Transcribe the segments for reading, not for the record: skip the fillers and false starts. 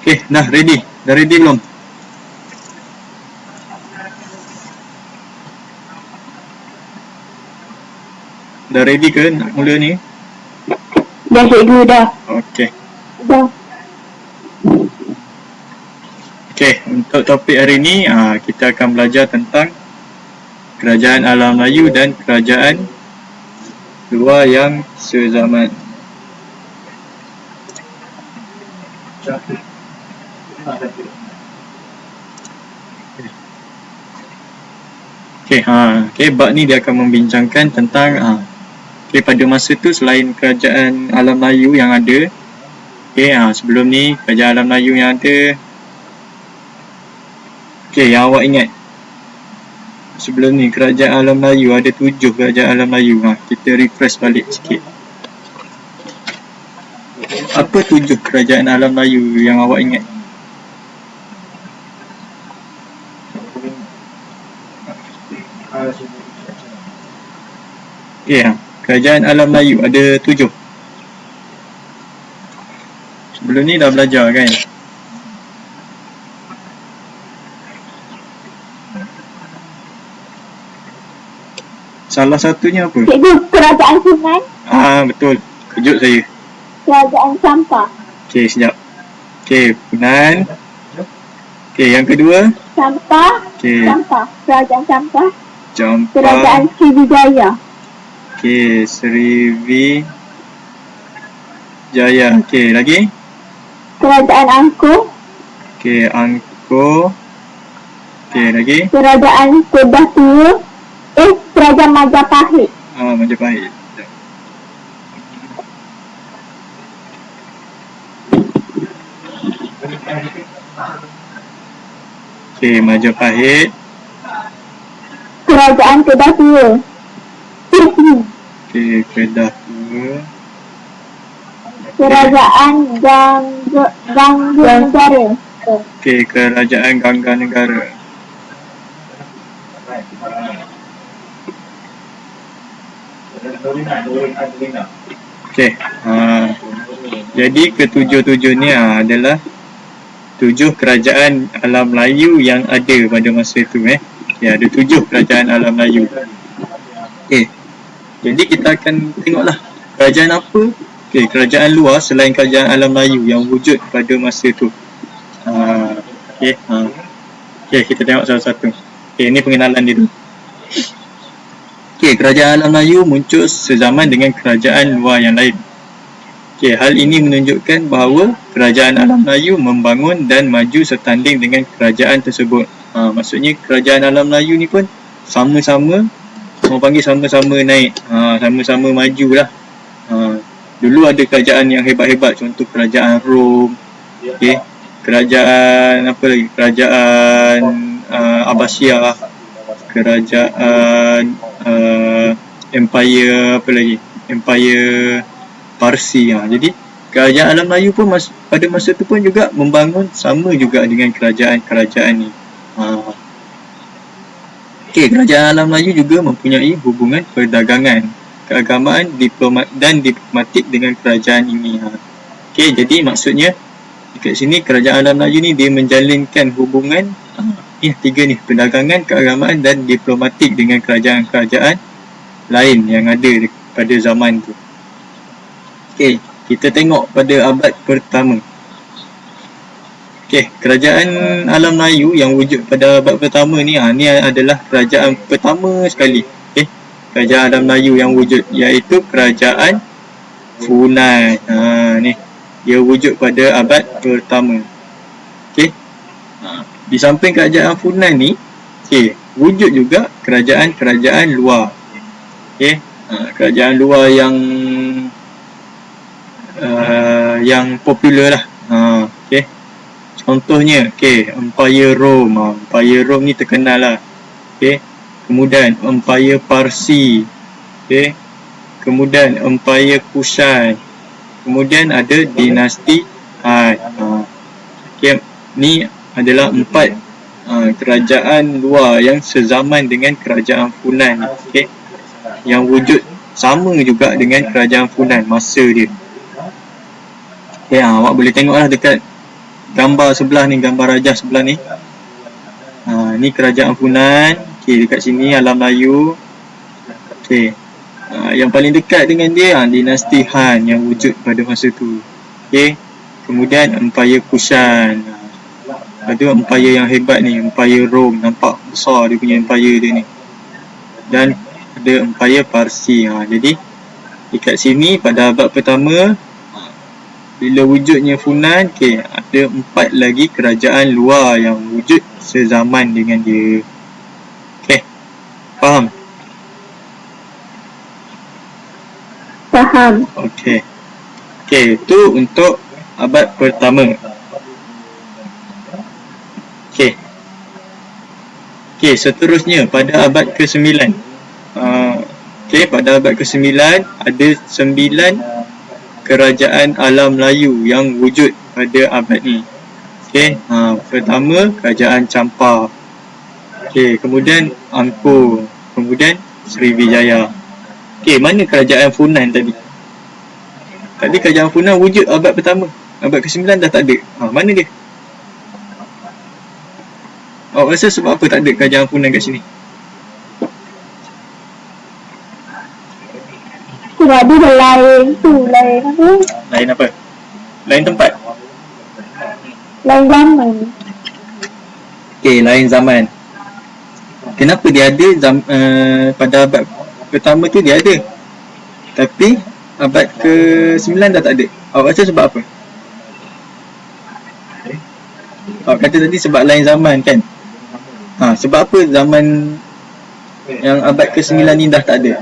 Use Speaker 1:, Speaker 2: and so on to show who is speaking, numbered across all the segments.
Speaker 1: Okay, dah ready? Dah ready belum? Dah ready ke nak mula ni?
Speaker 2: Dah cikgu dah.
Speaker 1: Okay.
Speaker 2: Dah.
Speaker 1: Okay, untuk topik hari ni kita akan belajar tentang kerajaan alam Melayu dan kerajaan luar yang sezaman. Okay, bab ni dia akan membincangkan tentang pada masa tu selain kerajaan alam Melayu yang ada, sebelum ni kerajaan alam Melayu yang ada, yang awak ingat sebelum ni kerajaan alam Melayu ada 7 kerajaan alam Melayu. Kita refresh balik sikit. Apa 7 kerajaan alam Melayu yang awak ingat? Kerajaan alam Melayu ada 7. Sebelum ni dah belajar kan? Salah satunya apa?
Speaker 2: Cikgu, kerajaan Sungai.
Speaker 1: Betul. Kejut saya.
Speaker 2: Kerajaan Sampah.
Speaker 1: Okay, sekejap. Okay, Funan. Okay, yang kedua?
Speaker 2: Sampah.
Speaker 1: Okay.
Speaker 2: Sampah. Kerajaan Sampah.
Speaker 1: Sampah.
Speaker 2: Kerajaan Sriwijaya.
Speaker 1: Okay, Sriwijaya. Okay, lagi?
Speaker 2: Kerajaan Angkoh.
Speaker 1: Okay, Angkoh. Okay, lagi?
Speaker 2: Kerajaan Kedah Tua. Kerajaan Majapahit.
Speaker 1: Majapahit. Okay, Majapahit.
Speaker 2: Kerajaan Kedah Tua.
Speaker 1: Okay, Kedah Tua.
Speaker 2: Kerajaan Gangga Negara.
Speaker 1: Okay, Kerajaan Gangga Negara. Okay, jadi ketujuh-tujuh ni adalah 7 kerajaan alam Melayu yang ada pada masa itu. Ada 7 kerajaan alam Melayu. Okay, jadi kita akan tengoklah kerajaan apa, kerajaan luar selain kerajaan alam Melayu yang wujud pada masa itu. Kita tengok satu-satu. Ini pengenalan dia dulu. Kerajaan alam Melayu muncul sezaman dengan kerajaan luar yang lain. Hal ini menunjukkan bahawa kerajaan alam Melayu membangun dan maju setanding dengan kerajaan tersebut. Maksudnya kerajaan alam Melayu ni pun sama-sama, orang panggil sama-sama naik, sama-sama maju lah. Dulu ada kerajaan yang hebat-hebat, contoh kerajaan Rom, kerajaan apa lagi? Kerajaan Abbasiyah, kerajaan Empire apa lagi? Empire Parsi. Jadi kerajaan alam Melayu pun pada masa tu pun juga membangun sama juga dengan kerajaan-kerajaan ni. Kerajaan alam Melayu juga mempunyai hubungan perdagangan, keagamaan, diplomatik dengan kerajaan ini. Jadi maksudnya dekat sini kerajaan alam Melayu ni dia menjalinkan hubungan 3 ni, perdagangan, keagamaan dan diplomatik dengan kerajaan-kerajaan lain yang ada pada zaman tu. Kita tengok pada abad pertama. Kerajaan alam Melayu yang wujud pada abad pertama ni, ni adalah kerajaan pertama sekali. Kerajaan alam Melayu yang wujud, iaitu kerajaan Funan. Ni dia wujud pada abad pertama. Di samping kerajaan Funan ni, wujud juga kerajaan-kerajaan luar. Kerajaan luar yang popular lah. Contohnya Empire Rome. Empire Rome ni terkenal lah. Kemudian Empire Parsi, kemudian Empire Kushan, kemudian ada dinasti Han. Ni adalah 4 kerajaan luar yang sezaman dengan kerajaan Funan, yang wujud sama juga dengan kerajaan Funan masa dia. Awak boleh tengoklah dekat gambar sebelah ni, gambar rajah sebelah ni. Ni kerajaan Funan. Dekat sini Alam Melayu. Yang paling dekat dengan dia dinasti Han yang wujud pada masa tu. Kemudian Empire Kushan. Ada empire yang hebat ni, Empire Rom. Nampak besar dia punya empire dia ni. Dan ada Empire Parsi. Jadi dekat sini pada abad pertama, bila wujudnya Funan, ada 4 lagi kerajaan luar yang wujud sezaman dengan dia. Faham?
Speaker 2: Faham.
Speaker 1: Itu untuk abad pertama. Seterusnya pada abad ke-9. Pada abad ke-9 ada 9 kerajaan Alam Melayu yang wujud pada abad ni. Pertama kerajaan Champa. Kemudian Angkor, kemudian Sriwijaya. Mana kerajaan Funan tadi? Tadi kerajaan Funan wujud abad pertama. Abad ke-9 dah tak ada. Mana dia? Awak rasa sebab apa tak ada kerajaan Funan kat sini?
Speaker 2: Sebab dia lain tu, lain apa?
Speaker 1: Lain apa? Lain tempat?
Speaker 2: Lain zaman.
Speaker 1: Lain zaman. Kenapa dia ada pada abad pertama tu dia ada, tapi abad ke-9 dah tak ada? Awak rasa sebab apa? Awak kata tadi sebab lain zaman kan? Sebab apa zaman yang abad ke-9 ni dah tak ada?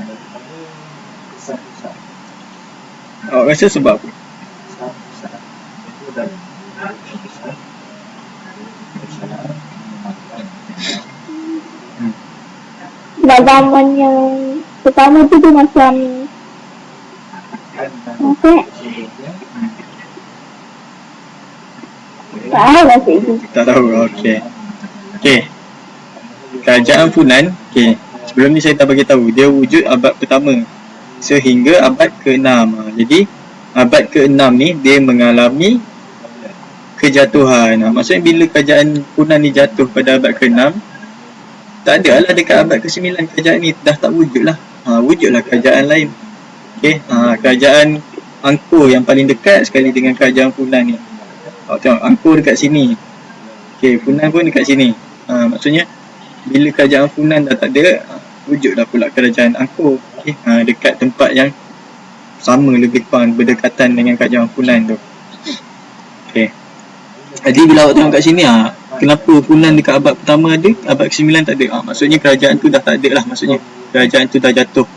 Speaker 1: Awak rasa sebab apa?
Speaker 2: Sebab zaman yang pertama tu dia macam tak tahu lah cikgu.
Speaker 1: Tak tahu. Kerajaan Funan, sebelum ni saya tak bagi tahu, dia wujud abad pertama sehingga abad ke-6. Jadi abad ke-6 ni dia mengalami kejatuhan. Maksudnya bila kerajaan Funan ni jatuh pada abad ke-6, tak ada lah dekat abad ke-9 kerajaan ni dah tak wujud lah. Wujudlah kerajaan lain. Kerajaan Angkor yang paling dekat sekali dengan kerajaan Funan ni. Tengok Angkor dekat sini. Funan pun dekat sini. Maksudnya bila kerajaan Funan dah tak ada, wujudlah pula kerajaan Angkor. Dekat tempat yang sama lebih kurang berdekatan dengan kerajaan Funan tu. Jadi bila awak tengok kat sini, kenapa Funan dekat abad pertama ada, abad ke-9 tak ada? Maksudnya kerajaan tu dah tak ada lah. Maksudnya kerajaan tu dah jatuh.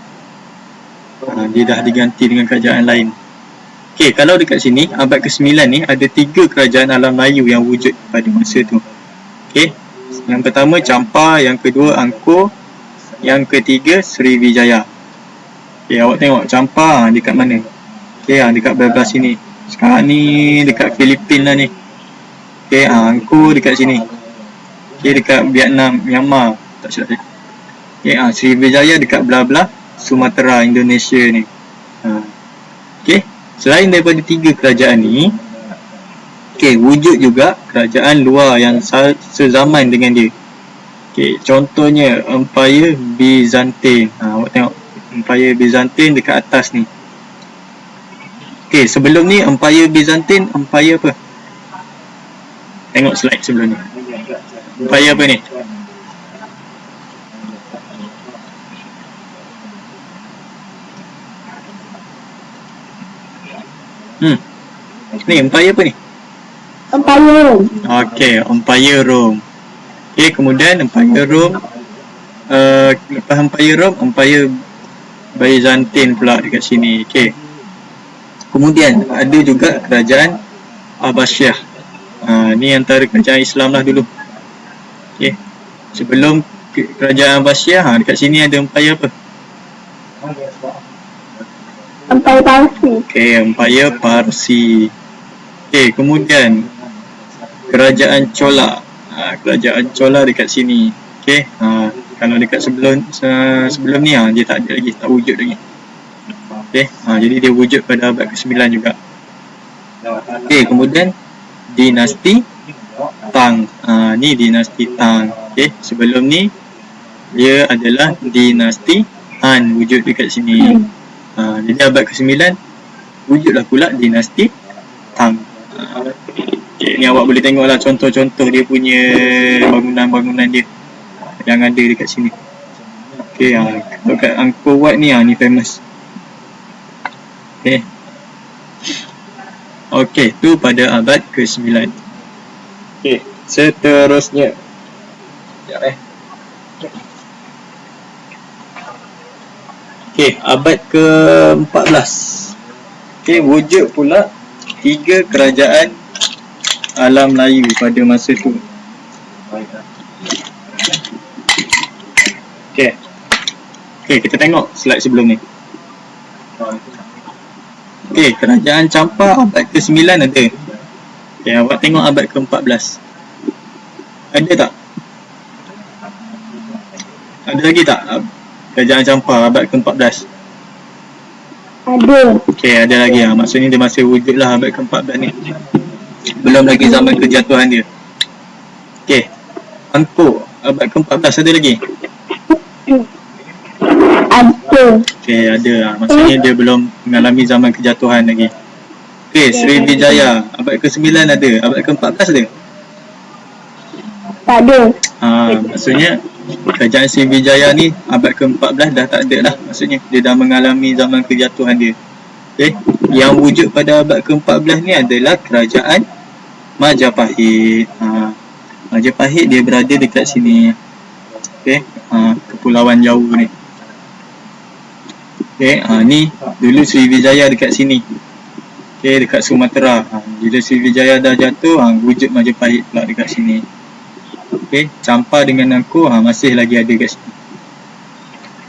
Speaker 1: Dia dah diganti dengan kerajaan lain. Kalau dekat sini abad ke-9 ni ada 3 kerajaan Alam Melayu yang wujud pada masa tu. Yang pertama Champa, yang kedua Angkor, yang ketiga Sriwijaya. Awak tengok Champa dekat mana? Dekat belah sini. Sekarang ni dekat Filipina lah ni. Angkor dekat sini. Dekat Vietnam, Myanmar, tak silap saya. Sriwijaya dekat belah-belah Sumatera, Indonesia ni. Selain daripada 3 kerajaan ni, wujud juga kerajaan luar yang sezaman dengan dia. Contohnya Empire Byzantine. Awak tengok Empire Byzantine dekat atas ni. Sebelum ni Empire Byzantine, Empire apa? Tengok slide sebelum ni. Empire apa ni? Ni Empire apa ni?
Speaker 2: Empire Rome.
Speaker 1: Empire Rome. Kemudian Empire Rome, lepas Empire Rome, Empire Byzantine pula dekat sini. Kemudian ada juga kerajaan Abbasiyah. Ni antara kerajaan Islam lah dulu. Sebelum kerajaan Abbasiyah, dekat sini ada Empire apa?
Speaker 2: Empire Parsi.
Speaker 1: Empire Parsi. Kemudian kerajaan Chola. Kerajaan Chola dekat sini. Kalau dekat sebelum ni dia tak ada lagi, tak wujud lagi. Okey, jadi dia wujud pada abad ke-9 juga. Okey, kemudian dinasti Tang. Ni dinasti Tang. Okey, sebelum ni dia adalah dinasti Han wujud dekat sini. Jadi abad ke-9 wujudlah pula dinasti Tang. Okay, ni awak boleh tengoklah contoh-contoh dia punya bangunan-bangunan dia yang ada dekat sini. Okay, dekat Angkor Wat ni, ni famous. Okay, tu pada abad ke-9. Okay, seterusnya. Sekejap Okay, abad ke-14. Okay, wujud pula 3 kerajaan alam Melayu pada masa tu. Okay, kita tengok slide sebelum ni. Okay, kerajaan Champa abad ke-9 ada. Okay, awak tengok abad ke-14. Ada tak? Ada lagi tak? Kerajaan Champa abad ke-14.
Speaker 2: Ada.
Speaker 1: Okay, ada lagi. Maksudnya dia masih wujud lah abad ke-14 ni. Belum lagi zaman kejatuhan dia. Okay, Angkor abad ke-14 ada lagi?
Speaker 2: Ada.
Speaker 1: Okay, ada. Maksudnya dia belum mengalami zaman kejatuhan lagi. Okay, Sriwijaya abad ke-9 ada. Abad ke-14 ada?
Speaker 2: Tak ada.
Speaker 1: Maksudnya kerajaan Sriwijaya ni abad ke-14 dah tak ada lah. Maksudnya dia dah mengalami zaman kejatuhan dia. Okay, yang wujud pada abad ke-14 ni adalah kerajaan Majapahit. Majapahit dia berada dekat sini. Okay, Kepulauan Jawa ni. Okay, ni dulu Sriwijaya dekat sini. Okay, dekat Sumatera. Bila Sriwijaya dah jatuh, wujud Majapahit pula dekat sini. Okay, Champa dengan Angkor masih lagi ada kat sini.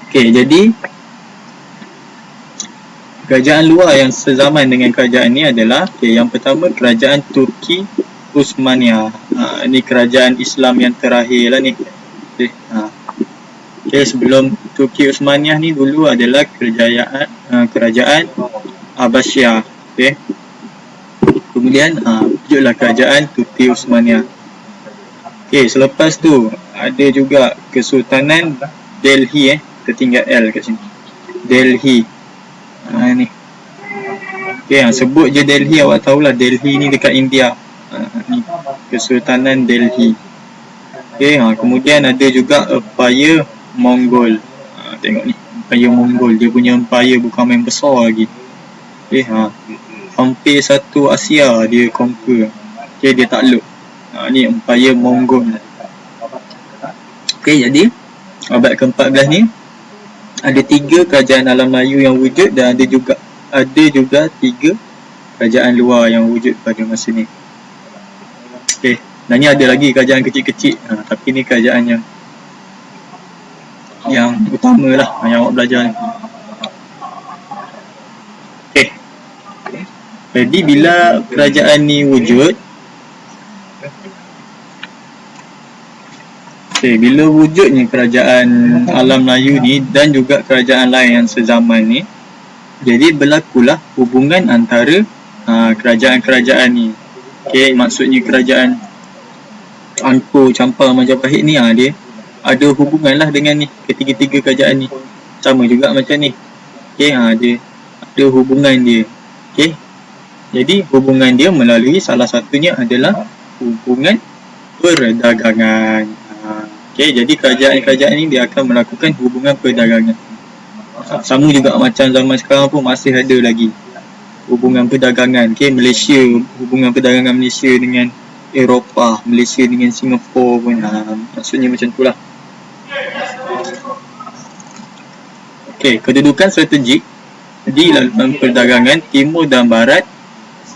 Speaker 1: Okay, jadi kerajaan luar yang sezaman dengan kerajaan ni adalah yang pertama kerajaan Turki Uthmaniyah. Ni kerajaan Islam yang terakhir lah ni. Okay, sebelum Turki Uthmaniyah ni dulu adalah kerajaan Abbasiyah. Okay, kemudian wujudlah kerajaan Turki Uthmaniyah. Okay, selepas tu ada juga Kesultanan Delhi. Tertinggal L kat sini. Delhi. Ni. Okay, sebut je Delhi, awak tahulah Delhi ni dekat India. Ni Kesultanan Delhi. Okay, kemudian ada juga Empire Mongol. Tengok ni, Empire Mongol. Dia punya empire bukan main besar lagi. Okay, hampir satu Asia dia conquer. Okay, dia takluk. Ni Empire Mongol. Okay, jadi abad ke-14 ni ada 3 kerajaan alam Melayu yang wujud dan ada juga 3 kerajaan luar yang wujud pada masa ni. Okay, dan ni ada lagi kerajaan kecil-kecil, tapi ni kerajaan yang utama lah yang awak belajar ni. Okay, jadi bila kerajaan ni wujud, bila wujudnya kerajaan alam Melayu ni dan juga kerajaan lain yang sezaman ni, jadi berlakulah hubungan antara kerajaan-kerajaan ni. Okay, maksudnya kerajaan Angkor, Champa, Majapahit ni dia ada hubungan lah dengan ni, ketiga-tiga kerajaan ni. Sama juga macam ni. Okay, dia ada hubungan dia. Okay, jadi hubungan dia melalui salah satunya adalah hubungan perdagangan. Okay, jadi kerajaan-kerajaan ini dia akan melakukan hubungan perdagangan. Sama juga macam zaman sekarang pun masih ada lagi hubungan perdagangan. Okay, Malaysia, hubungan perdagangan Malaysia dengan Eropah, Malaysia dengan Singapura pun. Maksudnya macam tu lah. Okay, kedudukan strategik di laluan perdagangan timur dan barat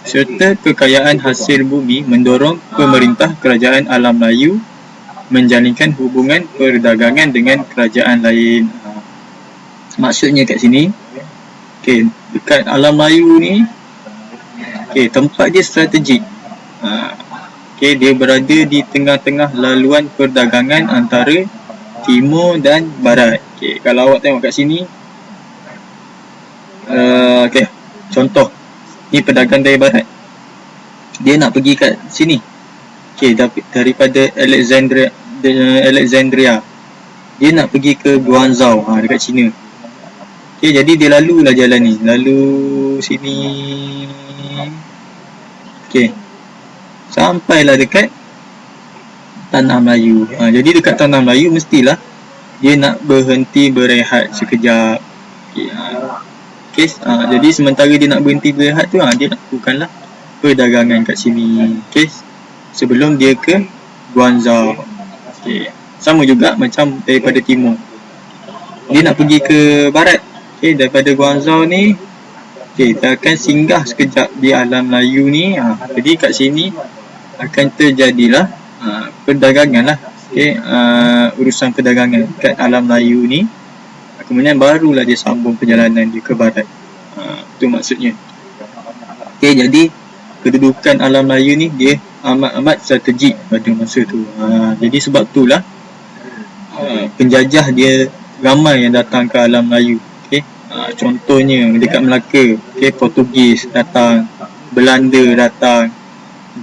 Speaker 1: serta kekayaan hasil bumi mendorong pemerintah kerajaan alam Melayu menjalinkan hubungan perdagangan dengan kerajaan lain. Maksudnya kat sini, okay, dekat alam Melayu ni, okay, tempat dia strategik. Okay, dia berada di tengah-tengah laluan perdagangan antara timur dan barat. Okay, kalau awak tengok kat sini, Okay, contoh ni pedagang dari barat, dia nak pergi kat sini, okay, daripada Alexandria dia nak pergi ke Guangzhou, dekat China. Okay, jadi dia lalulah jalan ni, lalu sini, okay, sampailah dekat Tanah Melayu. Jadi dekat Tanah Melayu mestilah dia nak berhenti berehat sekejap. Okay, jadi sementara dia nak berhenti berehat tu, dia lakukanlah perdagangan kat sini. Okay, sebelum dia ke Guangzhou. Okay, sama juga macam daripada timur, dia nak pergi ke barat. Okay, daripada Guangzhou ni, okay, dia akan singgah sekejap di alam Melayu ni. Jadi kat sini akan terjadilah perdagangan lah. Okay, urusan perdagangan kat alam Melayu ni. Kemudian barulah dia sambung perjalanan dia ke barat. Itu maksudnya. Okay, jadi kedudukan alam Melayu ni dia amat strategik pada masa tu. Jadi sebab itulah penjajah dia ramai yang datang ke alam Melayu. Okay, contohnya dekat Melaka, okay, Portugis datang, Belanda datang,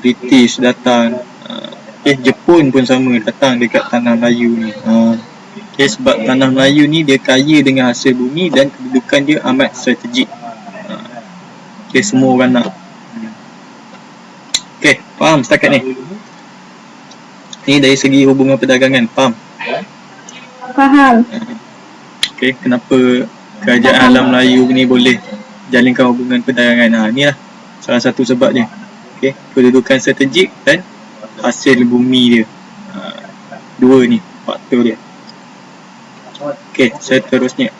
Speaker 1: British datang, Jepun pun sama datang dekat Tanah Melayu ni. Okay, sebab Tanah Melayu ni dia kaya dengan hasil bumi dan kedudukan dia amat strategik. Okay, semua orang nak. Okay, faham setakat ni? Ni dari segi hubungan perdagangan, faham?
Speaker 2: Faham.
Speaker 1: Okay, kenapa kerajaan alam Melayu ni boleh jalinkan hubungan perdagangan? Ni lah salah satu sebabnya. Okay, kedudukan strategik dan hasil bumi dia. Dua ni faktor dia. Okay, seterusnya.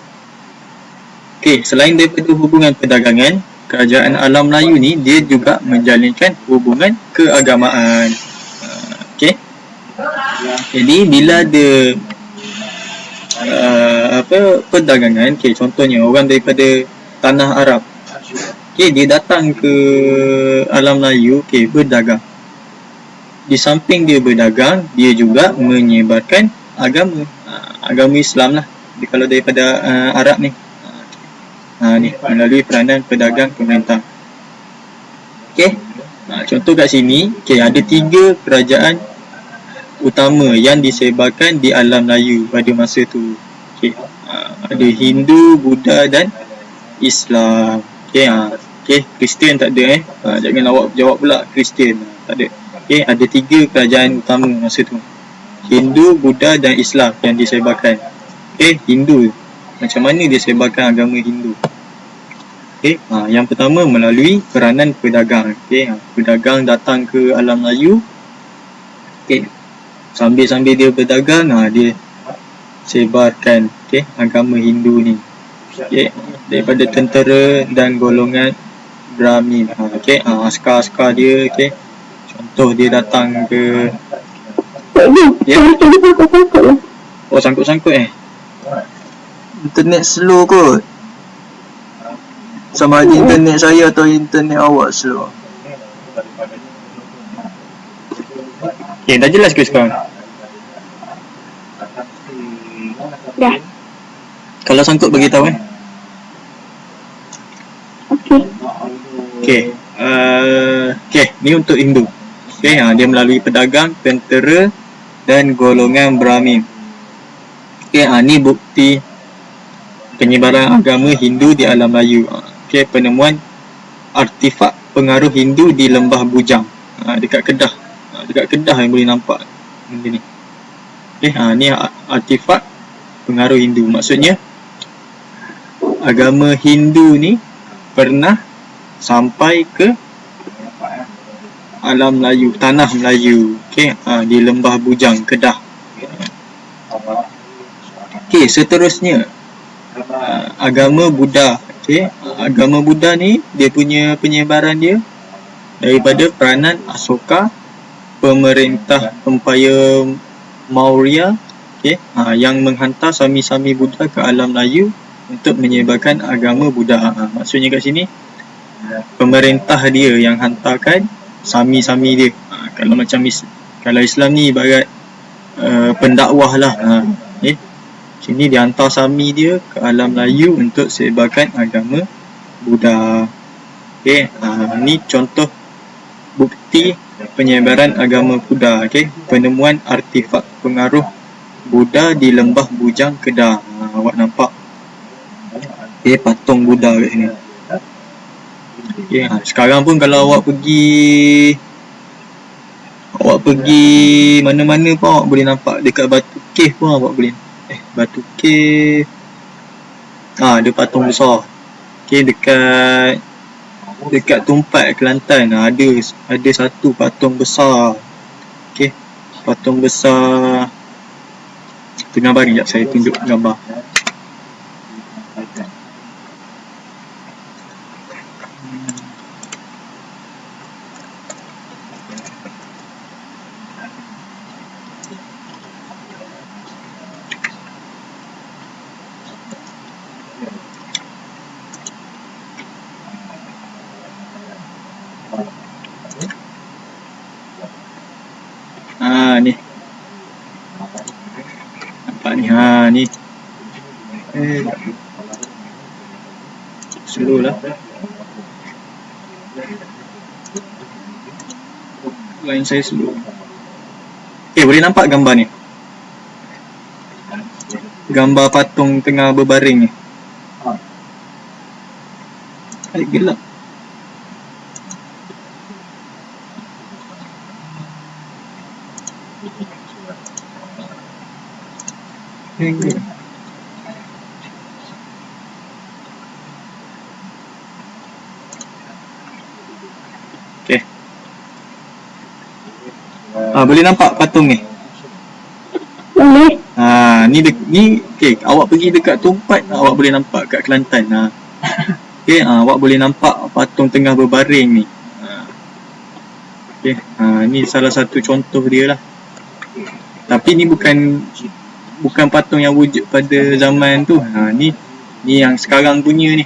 Speaker 1: Okay, selain daripada hubungan perdagangan, kerajaan alam Melayu ni dia juga menjalinkan hubungan keagamaan. Okay, jadi bila ada perdagangan, okay, contohnya orang daripada tanah Arab, okay, dia datang ke alam Melayu, okay, berdagang. Di samping dia berdagang, dia juga menyebarkan agama Islam lah. Jadi kalau daripada Arab ni, ni melalui peranan pedagang pemerintah. Okay, contoh kat sini, okay, ada 3 kerajaan utama yang disebarkan di alam Melayu pada masa tu. Okay, ada Hindu, Buddha dan Islam. Okay, okay, Kristian tak ada. Jangan awak jawab pula Kristian, tak ada. Okay, ada 3 kerajaan utama masa tu, Hindu, Buddha dan Islam yang disebarkan. Okay, Hindu, macam mana dia sebarkan agama Hindu? Okay, yang pertama melalui peranan pedagang. Okay, pedagang datang ke alam Melayu. Okay, sambil-sambil dia berdagang, dia sebarkan, okay, agama Hindu ni. Okay, daripada tentera dan golongan Brahmin. Okay, askar-askar dia, okay, contoh dia datang ke, ya. Oh, sangkut-sangkut internet slow kot. Sama ada internet saya atau internet awak slow. Okay, dah jelas ke sekarang?
Speaker 2: Dah.
Speaker 1: Kalau sangkut beritahu
Speaker 2: Okey.
Speaker 1: Okay, okay, ni untuk Hindu. Okay, dia melalui pedagang, tentera dan golongan Brahmin. Okay, ni bukti penyebaran agama Hindu di alam Melayu. Okay, penemuan artifak pengaruh Hindu di Lembah Bujang, dekat Kedah. Dekat Kedah yang boleh nampak benda ni. Okay, ni artifak pengaruh Hindu. Maksudnya agama Hindu ni pernah sampai ke alam Melayu, tanah Melayu. Okay, di Lembah Bujang, Kedah. Okay, seterusnya agama Buddha. Okay, agama Buddha ni dia punya penyebaran dia daripada peranan Asoka, pemerintah Empayar Maurya, okay, yang menghantar sami-sami Buddha ke alam Melayu untuk menyebarkan agama Buddha. Maksudnya kat sini pemerintah dia yang hantarkan sami-sami dia. Kalau macam kalau Islam ni ibarat pendakwah lah. Sini dia hantar sami dia ke alam Melayu untuk sebarkan agama Buddha. Okey, ni contoh bukti penyebaran agama Buddha. Okey, penemuan artifak pengaruh Buddha di lembah Bujang, Kedah. Awak nampak? Okey, patung Buddha kat sini. Okey, sekarang pun kalau awak pergi mana-mana pun awak boleh nampak. Dekat Batu Cave pun awak boleh. Batu Cave. Ada patung besar. Okey, dekat Tumpat, Kelantan, ada satu patung besar. Okey, patung besar. Tengah bagi sekejap saya tunjuk gambar. Ni. Nampak ni. Ni. Slow lah. Line saya slow. Boleh nampak gambar ni? Gambar patung tengah berbaring ni. Gelap. Okey. Boleh nampak patung ni?
Speaker 2: Boleh.
Speaker 1: Ni okey, awak pergi dekat Tumpat, awak boleh nampak kat Kelantan. Okey, awak boleh nampak patung tengah berbaring ni. Okey, ni salah satu contoh dia lah. Tapi ni bukan patung yang wujud pada zaman tu. Ni yang sekarang punya ni.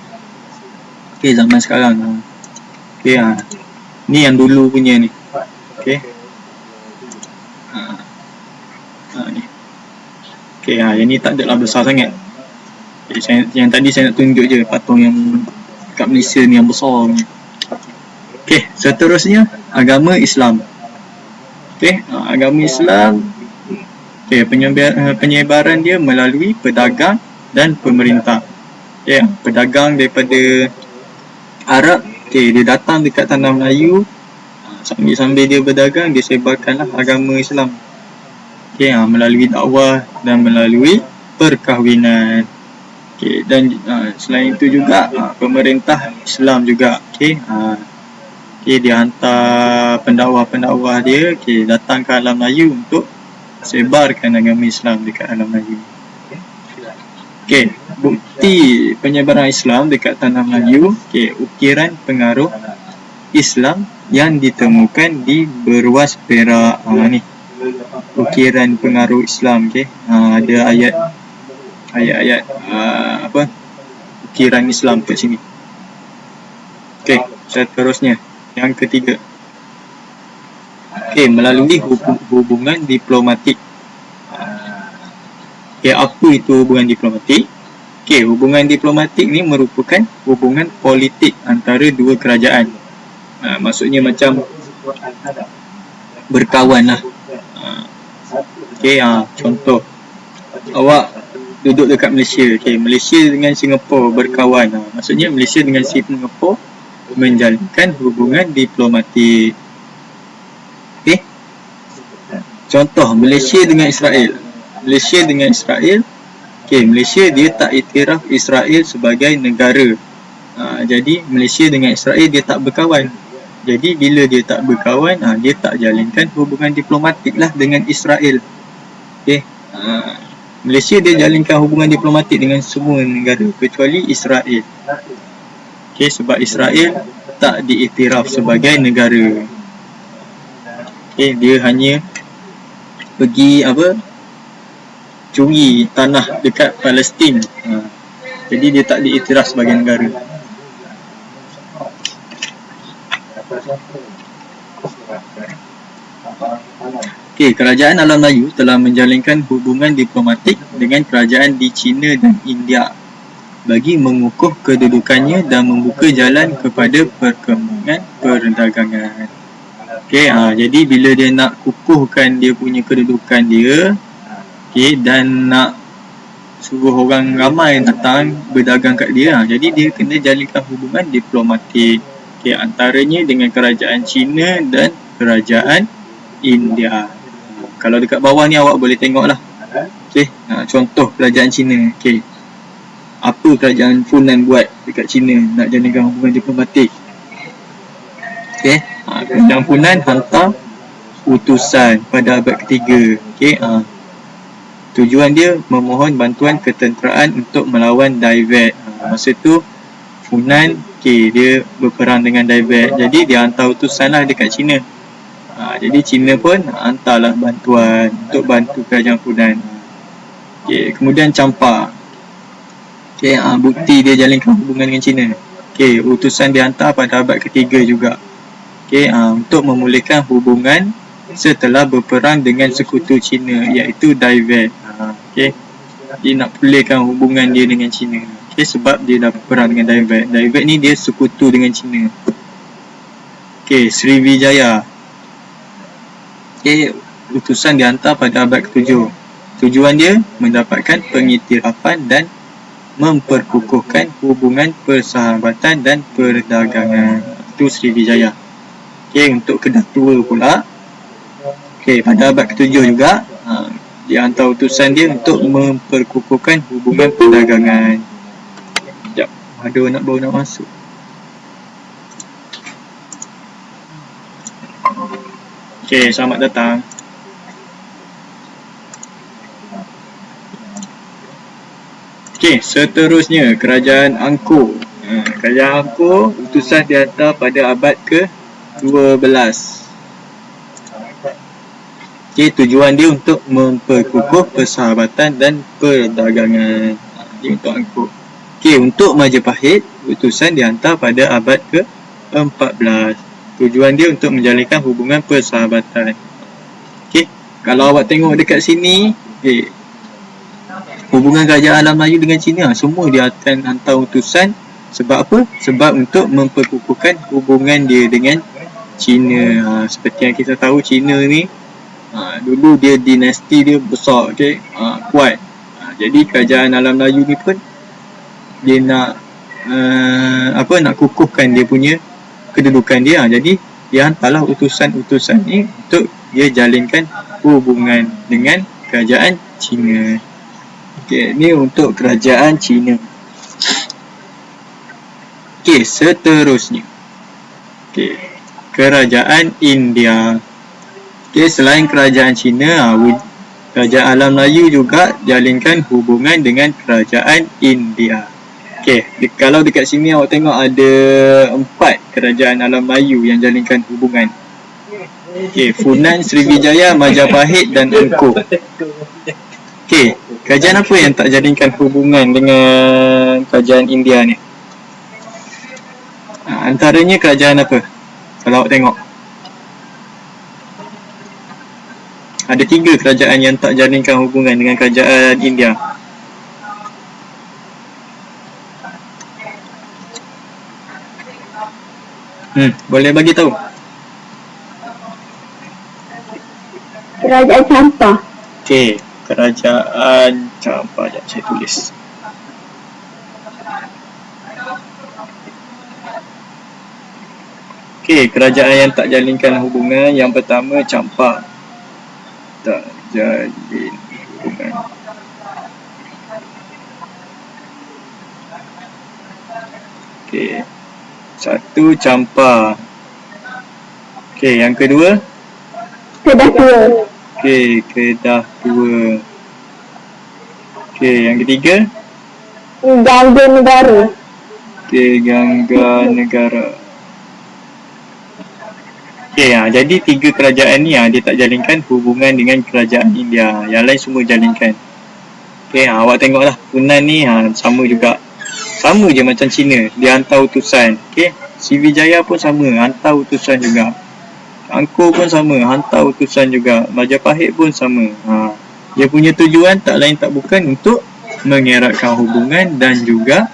Speaker 1: Okey, zaman sekarang. Okey, ni yang dulu punya ni. Okey. Ni. Okey, yang ni tak adalah besar sangat. Yang tadi saya nak tunjuk je patung yang kat Malaysia ni yang besar ni. Okey, seterusnya agama Islam. Okey, agama Islam. Okey, penyebaran dia melalui pedagang dan pemerintah. Okey, pedagang daripada Arab, okey, dia datang dekat tanah Melayu, sambil dia berdagang, dia sebarkanlah agama Islam. Okey, melalui dakwah dan melalui perkahwinan. Okey, dan selain itu juga pemerintah Islam juga. Okey, dia hantar pendakwah-pendakwah dia, okey, datang ke alam Melayu untuk sebarkan agama Islam dekat alam Melayu. Okey, bukti penyebaran Islam dekat tanah Melayu. Okey, ukiran pengaruh Islam yang ditemukan di Berwas, Perak. Ni ukiran pengaruh Islam. Okey, ada ayat-ayat ukiran Islam kat sini. Okey, seterusnya yang ketiga. Okey, melalui hubungan diplomatik. Okey, apa itu hubungan diplomatik? Okey, hubungan diplomatik ni merupakan hubungan politik antara dua kerajaan. Maksudnya macam berkawan lah. Okey, contoh awak duduk dekat Malaysia. Okey, Malaysia dengan Singapura berkawan. Maksudnya Malaysia dengan Singapura menjalinkan hubungan diplomatik. Okey. Contoh Malaysia dengan Israel. Okey, Malaysia dia tak iktiraf Israel sebagai negara. Jadi Malaysia dengan Israel dia tak berkawan. Jadi bila dia tak berkawan, dia tak jalinkan hubungan diplomatik lah dengan Israel. Okey. Malaysia dia jalinkan hubungan diplomatik dengan semua negara kecuali Israel. Okey, sebab Israel tak diiktiraf sebagai negara. Okey, dia hanya pergi curi tanah dekat Palestin. Jadi dia tak diiktiraf sebagai negara. Okey, kerajaan Alam Melayu telah menjalinkan hubungan diplomatik dengan kerajaan di China dan India. bagi mengukuh kedudukannya dan membuka jalan kepada perkembangan perdagangan. Okey, jadi bila dia nak kukuhkan dia punya kedudukan dia, okey, dan nak suruh orang ramai datang berdagang kat dia, jadi dia kena jalinkan hubungan diplomatik, okey, antaranya dengan kerajaan China dan kerajaan India. Kalau dekat bawah ni awak boleh tengok lah. Okey, contoh kerajaan China. Okey, apa kerajaan Funan buat dekat China nak jalinkan hubungan diplomatik? Okey, kerajaan Funan hantar utusan pada abad ketiga. Okey, tujuan dia memohon bantuan ketenteraan untuk melawan Dai Viet. Masa tu Funan, okey, dia berperang dengan Dai Viet. Jadi dia hantar utusan lah dekat China. Jadi China pun hantarlah bantuan untuk bantu kerajaan Funan. Okey, kemudian Champa. Okey, bukti dia jalinkan hubungan dengan China. Okey, utusan dihantar pada abad ketiga juga. Okey, untuk memulihkan hubungan setelah berperang dengan sekutu China iaitu Dai Viet. Okey, dia nak pulihkan hubungan dia dengan China. Okey, sebab dia dah berperang dengan Dai Viet. Dai Viet ni dia sekutu dengan China. Okey, Sriwijaya. Okey, utusan dihantar pada abad ke-7. Tujuan dia mendapatkan pengiktirafan dan memperkukuhkan hubungan persahabatan dan perdagangan. Itu Sriwijaya. Okey, untuk Kedah Tua pula. Okey, pada abad ke-7 juga, dia hantar utusan dia untuk memperkukuhkan hubungan perdagangan. Sekejap, ada anak baru nak masuk. Okey, selamat datang. Okey, seterusnya kerajaan Angkor. Kerajaan Angkor, utusan dihantar pada abad ke-12. Okey, tujuan dia untuk memperkukuh persahabatan dan perdagangan. Dia untuk Angkor. Okey, untuk Majapahit, utusan dihantar pada abad ke-14. Tujuan dia untuk menjalinkan hubungan persahabatan. Okey, kalau awak tengok dekat sini, okey, hubungan kerajaan alam Melayu dengan China semua dia akan hantar utusan. Sebab apa? Sebab untuk memperkukuhkan hubungan dia dengan China. Seperti yang kita tahu, China ni dulu dia dinasti dia besar, okey, kuat. Jadi kerajaan alam Melayu ni pun dia nak nak kukuhkan dia punya kedudukan dia. Jadi dia hantarlah utusan-utusan ni untuk dia jalinkan hubungan dengan kerajaan China. Okey, ni untuk kerajaan China. Okey, seterusnya. Okey, kerajaan India. Okey, selain kerajaan China, kerajaan alam Melayu juga jalinkan hubungan dengan kerajaan India. Okey, kalau dekat sini awak tengok ada 4 kerajaan alam Melayu yang jalinkan hubungan. Okey, Funan, Sriwijaya, Majapahit dan Angkor. Okey, kerajaan apa yang tak jalinkan hubungan dengan kerajaan India ni? Antaranya kerajaan apa? Kalau awak tengok, ada 3 kerajaan yang tak jalinkan hubungan dengan kerajaan India. Boleh bagi tahu?
Speaker 2: Kerajaan Champa.
Speaker 1: Okey, kerajaan Champa. Sekejap saya tulis. Okey, kerajaan yang tak jalinkan hubungan yang pertama Champa. Tak jalin hubungan. Okey, 1 Champa. Okey, yang kedua
Speaker 2: Kedah Tua.
Speaker 1: Okey, Kedah Tua. Okey, yang ketiga
Speaker 2: Gangga Negara.
Speaker 1: Okey, Gangga Negara. Okey, jadi 3 kerajaan ni dia tak jalinkan hubungan dengan kerajaan India. Yang lain semua jalinkan. Okey, awak tengoklah, Funan ni sama juga. Sama je macam China, dia hantar utusan. Okey, Sriwijaya pun sama, hantar utusan juga. Angkor pun sama, hantar utusan juga. Majapahit pun sama. Dia punya tujuan tak lain tak bukan untuk mengeratkan hubungan dan juga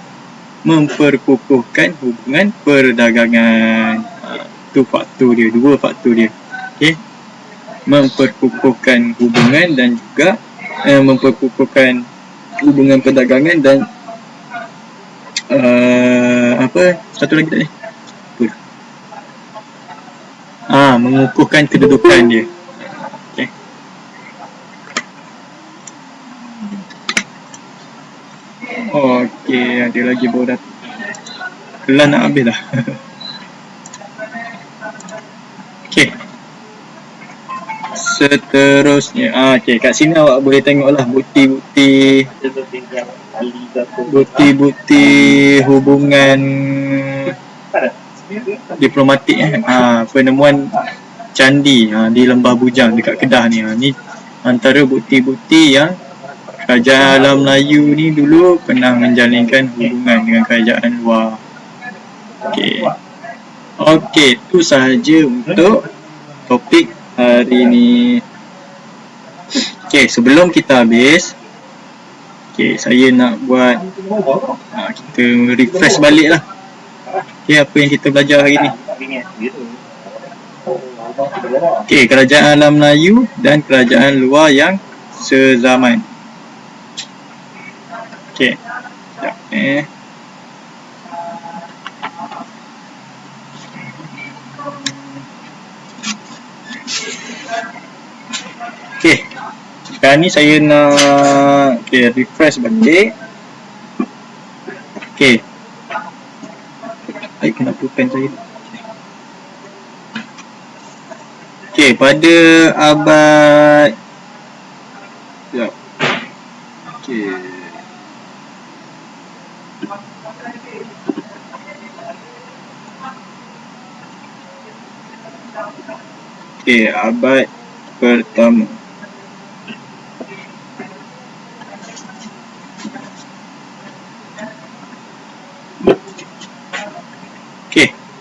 Speaker 1: memperkukuhkan hubungan perdagangan. Itu faktor dia, dua faktor dia. Okey. Memperkukuhkan hubungan dan juga memperkukuhkan hubungan perdagangan dan apa satu lagi tadi? Mengukuhkan kedudukan dia. Okey. Okey, ada lagi baru dah. Kelas nak habis dah. Okey. Seterusnya, okey, kat sini awak boleh tengoklah bukti-bukti hubungan diplomatik penemuan candi di Lembah Bujang dekat Kedah ni. Ni antara bukti-bukti yang kerajaan alam Melayu ni dulu pernah menjalinkan hubungan dengan kerajaan luar. Okey, itu sahaja untuk topik hari ni. Okey, sebelum kita habis, saya nak buat kita refresh balik lah. Okey, apa yang kita belajar hari ni? Okey, kerajaan alam Melayu dan kerajaan luar yang sezaman. Okey, sekejap Okey, sekarang ni saya nak refresh balik. Okey, kenapa pen saya? Okey, pada abad abad pertama.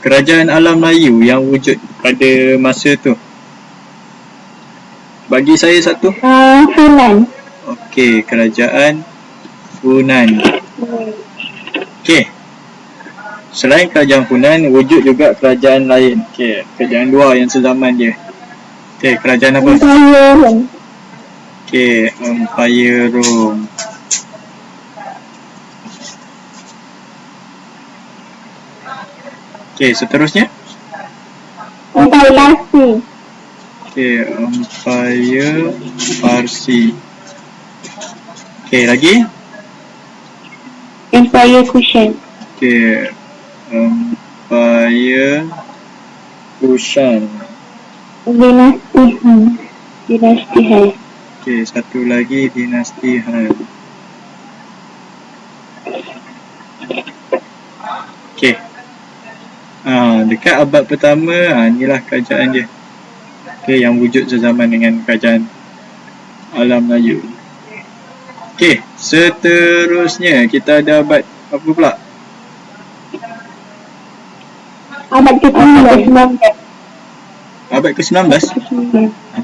Speaker 1: Kerajaan alam Melayu yang wujud pada masa tu. Bagi saya satu.
Speaker 2: Funan.
Speaker 1: Okey, kerajaan Funan. Okey. Selain kerajaan Funan, wujud juga kerajaan lain. Okey, kerajaan luar yang sezaman dia. Okey, kerajaan apa?
Speaker 2: Empire Rome.
Speaker 1: Okey, Empire Rome. Okey, seterusnya.
Speaker 2: Empire Parsi.
Speaker 1: Okey, Empire Parsi. Okey, lagi?
Speaker 2: Empire Kushan.
Speaker 1: Okey, Empire Kushan.
Speaker 2: Dinasti Han. Dinasti Han.
Speaker 1: Okey, satu lagi dinasti Han. Okey. Dekat abad pertama, inilah kerajaan dia. Okey, yang wujud sezaman dengan kerajaan alam Melayu. Okey, seterusnya kita ada abad apa pula?
Speaker 2: Abad ke-19.
Speaker 1: Abad ke-19?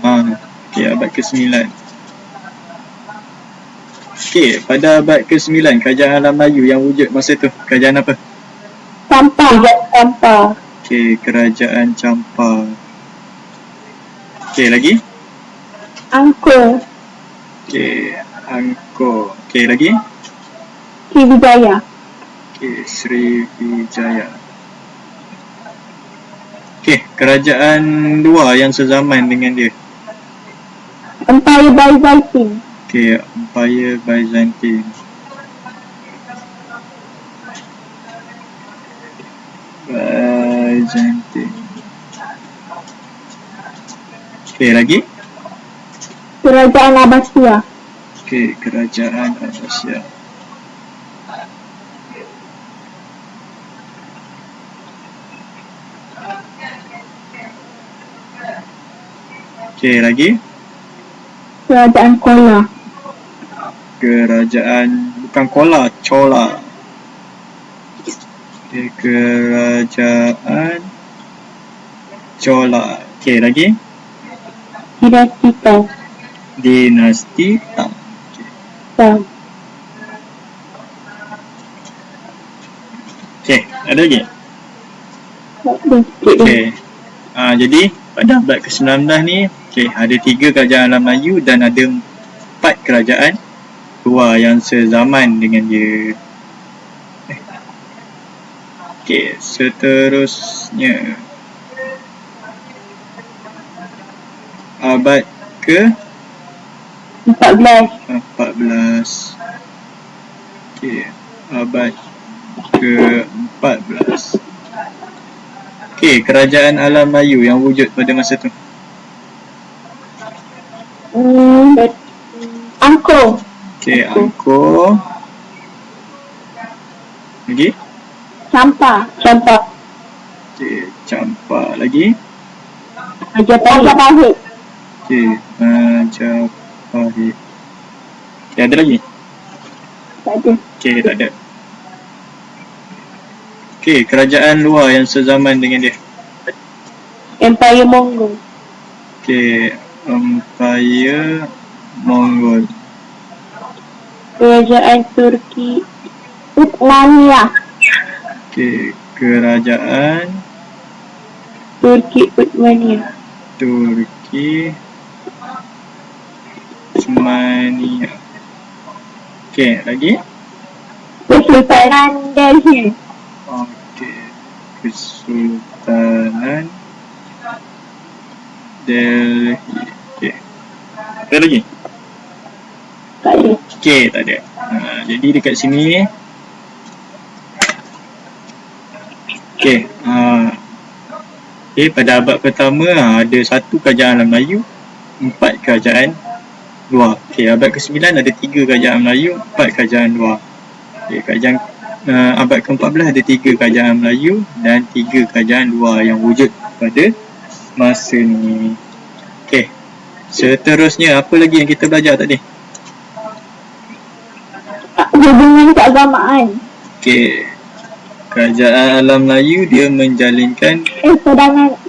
Speaker 1: Okey, abad ke-9. Okey, pada abad ke-9, kerajaan alam Melayu yang wujud masa tu, kerajaan apa?
Speaker 2: Champa.
Speaker 1: Okey, kerajaan Champa. Okey, lagi?
Speaker 2: Angkor.
Speaker 1: Okey, Angkor. Okey, lagi?
Speaker 2: Sriwijaya.
Speaker 1: Okey, Sriwijaya. Okey, kerajaan luar yang sezaman dengan dia.
Speaker 2: Empire Byzantine.
Speaker 1: Okey, Empire Byzantine. Okey, lagi?
Speaker 2: Kerajaan Abbasiyah.
Speaker 1: Okey, kerajaan Abbasiyah. Okey, lagi?
Speaker 2: Kerajaan Chola.
Speaker 1: Kerajaan, bukan Chola, Chola. Okey, kerajaan Chola. Okey, lagi?
Speaker 2: Dinasti Tang.
Speaker 1: Dinasti Tang. Ada lagi?
Speaker 2: Okey.
Speaker 1: Okey. Jadi pada abad ke-19 ni, ada 3 kerajaan alam Melayu dan ada 4 kerajaan luar yang sezaman dengan dia. Okey, seterusnya abad ke 14. Okey, abad ke-14. Okey, kerajaan alam Melayu yang wujud pada masa tu.
Speaker 2: Angkor.
Speaker 1: Okey, Angkor. Lagi?
Speaker 2: Campak.
Speaker 1: Okey, Campak lagi.
Speaker 2: Majapahit.
Speaker 1: Okey, Majapahit. Okey, ada lagi?
Speaker 2: Tak ada.
Speaker 1: Okey, tak ada. Okey, kerajaan luar yang sezaman dengan dia.
Speaker 2: Empire Mongol.
Speaker 1: Okey, Empire Mongol.
Speaker 2: Kerajaan Turki. Uthmaniyah.
Speaker 1: Okey, kerajaan
Speaker 2: Turki Uthmaniyah.
Speaker 1: Turki Uthmaniyah. Okey, lagi?
Speaker 2: Kesultanan Delhi.
Speaker 1: Okey, Kesultanan Delhi. Okey. Ada lagi?
Speaker 2: Tak ada.
Speaker 1: Okey, tak ada. Jadi dekat sini okey, pada abad pertama ada 1 kerajaan alam Melayu, 4 kerajaan luar. Okey, abad ke-9 ada 3 kerajaan Melayu, 4 kerajaan luar. Okey, abad ke-14 ada 3 kerajaan Melayu dan 3 kerajaan luar yang wujud pada masa ni. Okey, seterusnya apa lagi yang kita belajar tadi?
Speaker 2: Hubungan keagamaan.
Speaker 1: Okey, kerajaan alam Melayu dia menjalinkan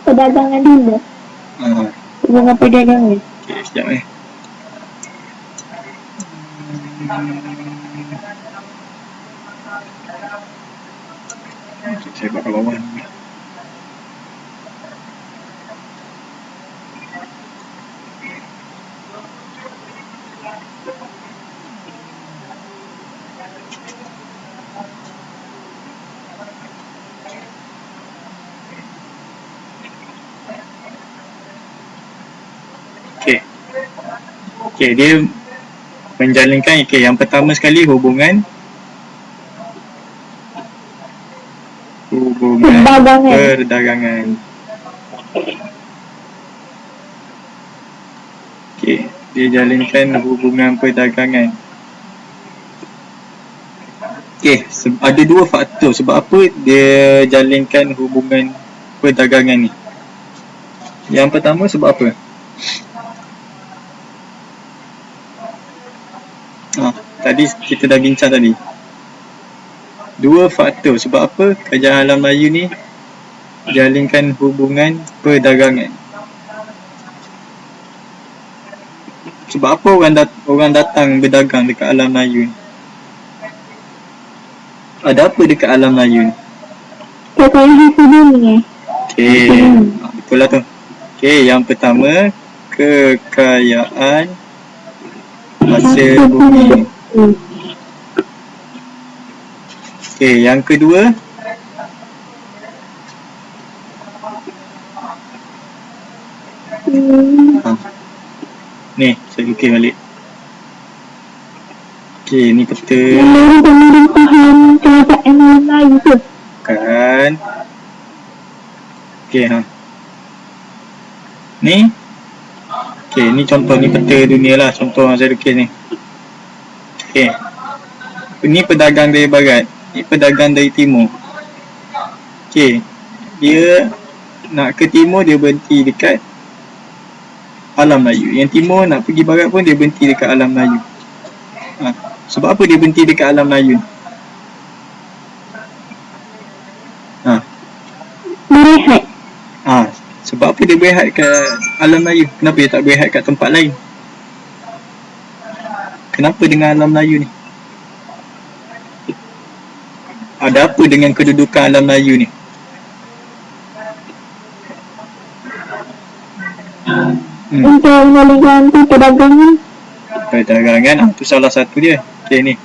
Speaker 2: Perdagangan dulu. Hubungan perdagangan.
Speaker 1: Okey, sekejap saya buat kat bawah ni. Okey, dia menjalinkan yang pertama sekali hubungan perdagangan. Okey, dia jalinkan hubungan perdagangan. Okey, ada 2 faktor sebab apa dia jalinkan hubungan perdagangan ni. Yang pertama sebab apa? Tadi kita dah bincang tadi. 2 faktor sebab apa kerajaan alam Melayu ni jalinkan hubungan perdagangan. Sebab apa orang datang berdagang dekat alam Melayu ni? Ada apa dekat alam Melayu ni?
Speaker 2: Kekayaan hasil bumi.
Speaker 1: Okey, betul lah tu. Okey, yang pertama kekayaan hasil bumi. Okey, yang kedua ni saya fikir balik. Okey, ni peta
Speaker 2: Pemerintahan kerajaan alam Melayu tu.
Speaker 1: kan. Okey, ni okey, ni contoh, ni peta dunia lah, contoh yang saya lukis ni. Okey, ni pedagang dari barat, ni pedagang dari timur. Okey, dia nak ke timur, dia berhenti dekat alam Melayu. Yang timur nak pergi barat pun dia berhenti dekat alam Melayu. Sebab apa dia berhenti dekat alam Melayu?
Speaker 2: Berehat.
Speaker 1: Sebab apa dia berehat kat alam Melayu? Kenapa dia tak berehat kat tempat lain? Kenapa dengan alam Melayu ni? ada apa dengan kedudukan alam Melayu ni?
Speaker 2: Untuk menjalinkan perdagangan.
Speaker 1: Perdagangan, tu salah satu dia. Okay ni.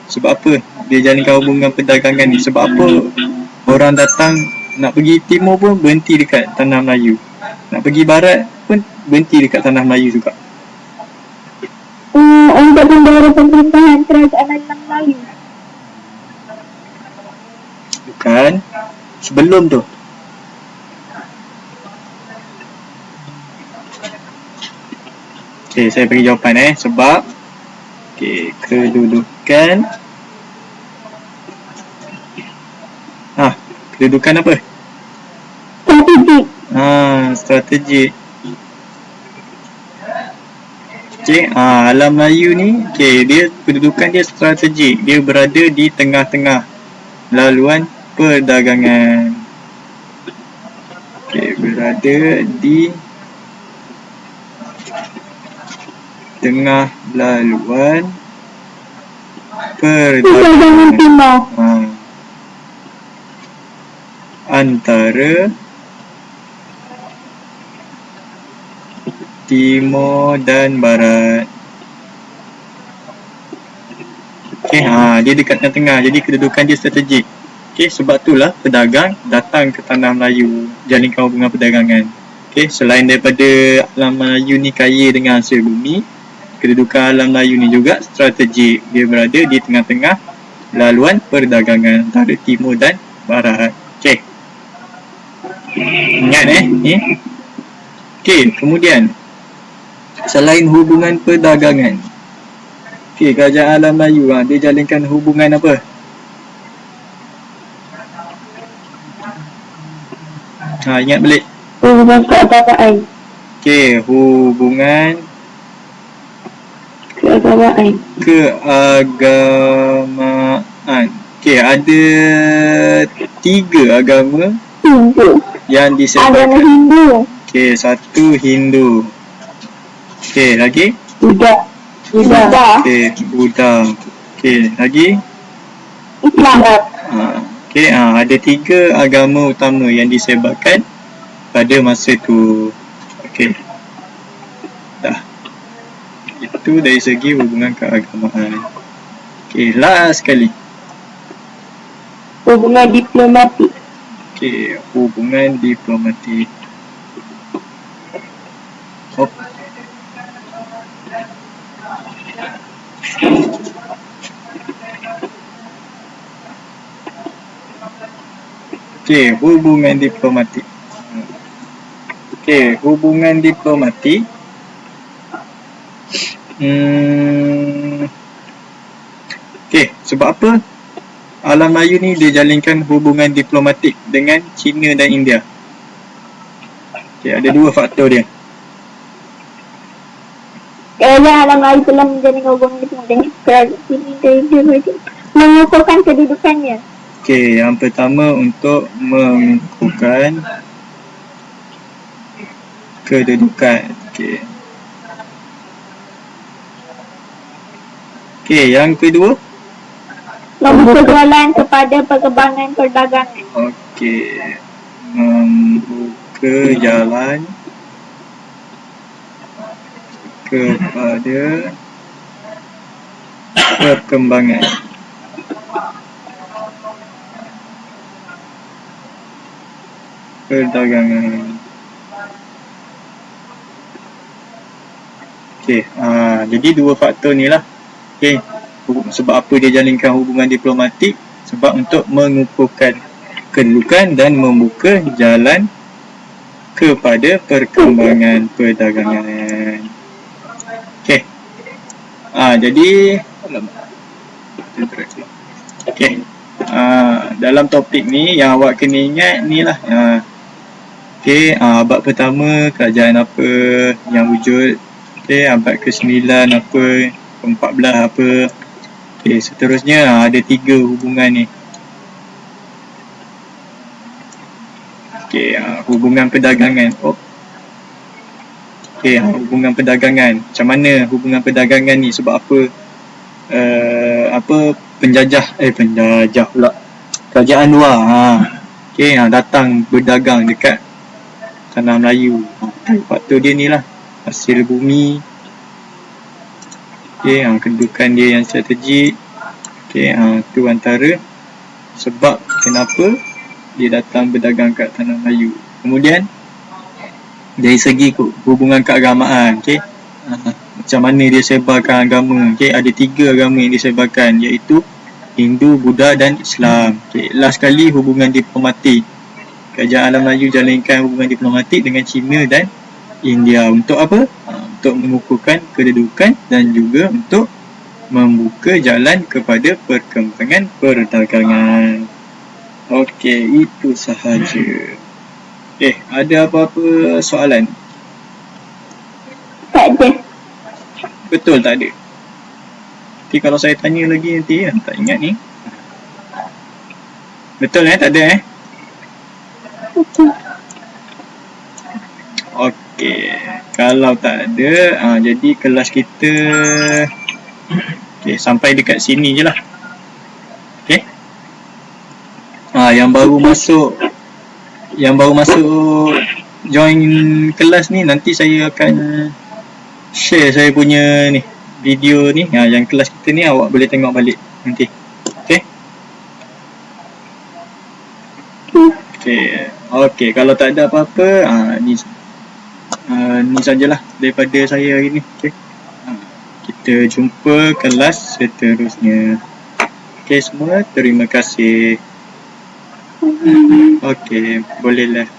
Speaker 1: Sebab apa dia jalinkan hubungan perdagangan ni? Sebab apa orang datang nak pergi timur pun berhenti dekat tanah Melayu, nak pergi barat pun berhenti dekat tanah Melayu juga.
Speaker 2: Untuk memberi pemerintahan kerajaan alam Melayu.
Speaker 1: Bukan. Sebelum tu. Okay, saya bagi jawapan sebab kedudukan kedudukan apa?
Speaker 2: Strategik.
Speaker 1: Strategik. Alam Melayu ni, dia kedudukan dia strategik. Dia berada di tengah-tengah laluan perdagangan. Berada di tengah laluan
Speaker 2: perdagangan timur.
Speaker 1: Antara timur dan barat. Dia dekat tengah-tengah, jadi kedudukan dia strategik. Sebab itulah pedagang datang ke tanah Melayu, jalinkan hubungan perdagangan. Selain daripada alam Melayu ni kaya dengan hasil bumi, kedudukan alam Melayu ni juga strategik. Dia berada di tengah-tengah laluan perdagangan antara timur dan barat. Ingat ni. Kemudian selain hubungan perdagangan, kerajaan alam Melayu dia jalinkan hubungan apa? Ingat balik.
Speaker 2: Hubungan keagamaan.
Speaker 1: Hubungan keagamaan. Ada 3 agama yang disebutkan.
Speaker 2: Agama Hindu.
Speaker 1: Satu Hindu. Lagi?
Speaker 2: Buddha.
Speaker 1: Buddha. Lagi?
Speaker 2: Islam.
Speaker 1: Ada 3 agama utama yang disebarkan pada masa tu. Dah. Itu dari segi hubungan keagamaan. Last sekali.
Speaker 2: Hubungan diplomatik.
Speaker 1: Hubungan diplomatik. Hubungan diplomatik. Hubungan diplomatik. Sebab apa alam Melayu ni dia jalinkan hubungan diplomatik dengan China dan India? Ada 2 faktor dia.
Speaker 2: Kerajaan alam Melayu telah menjalin hubungan diplomatik dengan kerajaan China dan India mengukuhkan kedudukannya.
Speaker 1: Yang pertama untuk mengukuhkan kedudukan. Yang kedua,
Speaker 2: membuka jalan kepada perkembangan perdagangan.
Speaker 1: Membuka jalan kepada perkembangan perdagangan. Jadi 2 faktor ni lah. Sebab apa dia jalinkan hubungan diplomatik? Sebab untuk mengukuhkan kedudukan dan membuka jalan kepada perkembangan perdagangan. Jadi dalam topik ni yang awak kena ingat ni lah. Abad pertama kerajaan apa yang wujud. Abad ke-9 apa, ke-14 apa. Seterusnya ada 3 hubungan ni. Hubungan perdagangan. Hubungan perdagangan. Macam mana hubungan perdagangan ni? Sebab apa penjajah pula. kerajaan luar. Okey, datang berdagang dekat tanah Melayu. Faktor dia ni lah, hasil bumi. Okey, kedudukan dia yang strategik. Okey, tu antara sebab kenapa dia datang berdagang kat tanah Melayu. Kemudian dari segi hubungan keagamaan, okey, macam mana dia sebarkan agama. Okey, ada 3 agama yang disebarkan, iaitu Hindu, Buddha dan Islam. Okey, last sekali hubungan diplomatik. Kerajaan Alam Melayu jalankan hubungan diplomatik dengan China dan India. Untuk apa? Untuk mengukuhkan kedudukan dan juga untuk membuka jalan kepada perkembangan perdagangan. Okey, itu sahaja. Ada apa-apa soalan?
Speaker 2: Tak ada.
Speaker 1: Betul tak ada? Nanti kalau saya tanya lagi nanti tak ingat ni. Betul tak ada
Speaker 2: Okey.
Speaker 1: Okey, kalau tak ada, jadi kelas kita sampai dekat sini je lah. Okey. Yang baru masuk join kelas ni, nanti saya akan share saya punya ni video ni, yang kelas kita ni awak boleh tengok balik nanti. Okey, kalau tak ada apa-apa, ni sajalah daripada saya hari ni. Kita jumpa kelas seterusnya. Okey semua, terima kasih. Okey, bolehlah.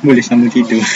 Speaker 1: Boleh sambung tidur.